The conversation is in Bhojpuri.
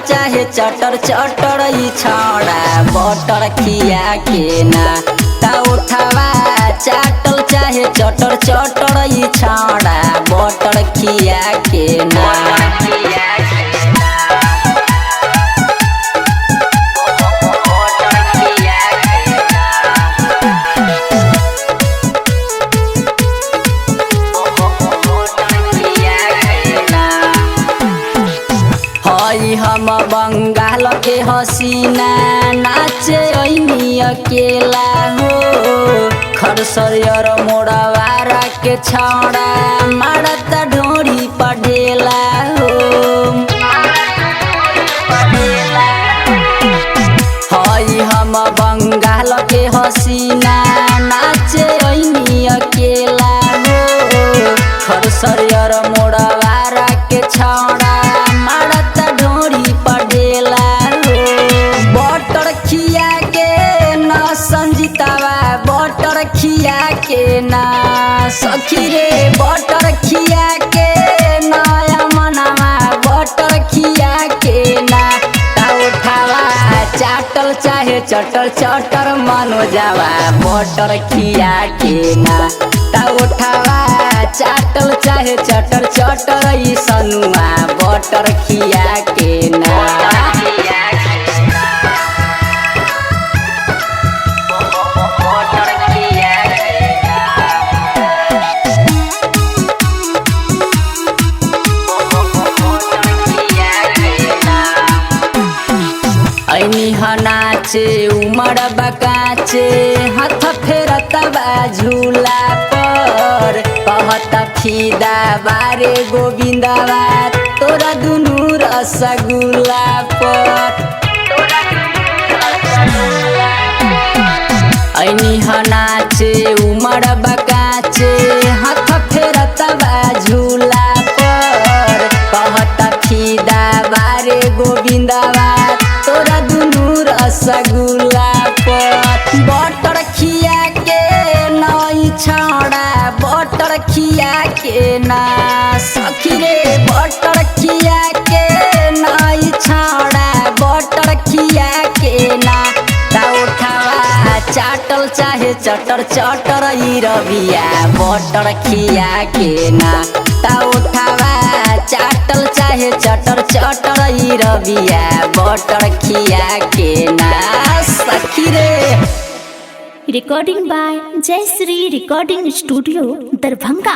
चाहे चटर चटर ई छौड़ा बटर खिया के ना ता उठावा चाटल चाहे चटर चटर ई छौड़ा बटर खिया के ना हम बंगाल के हसीना नाचे ऐनी अकेला हो खरसरियर मोड़वारा के छौड़ा मारता ढोरी पढ़ेला हो हई हम बंगाल के हसीना नाचे ऐनी अकेला हो खरसरियर मोड़वारा के छौड़ा बटर खिया के ना सखी रे बटर खिया के नया मनावा बटर खिया के ना ता उठावा चाटल चाहे चटर चटर मनो जावा बटर खिया के ना ता उठावा चाटल चाहे चटर चटर ई सनुआ बटर खिया के ना ऐनी नाचे उमर बकाचे हाथ फेरत बा झूला पर कहता फिदा बारे गोविंदवा तोरा दुनू रसगुल्ला पर ऐनी नाचे उमर बकाचे हाथ फेरत बा झूला पर कहता फिदा बारे गोविंदवा तोरा दुनू रसगुल्ला पर बटर खिया के नई छौड़ा बटर खिया के ना सखी रे बटर खिया के नई छौड़ा बटर खिया के ना ता उठावा चाटल चाहे चटर चटर ई रबिया बटर खिया के ना ता उठावा चाटल चाहे चटर चटर ई रबिया बटर खिया के ना सखी रे। Recording by Jayshree recording studio Darbhanga.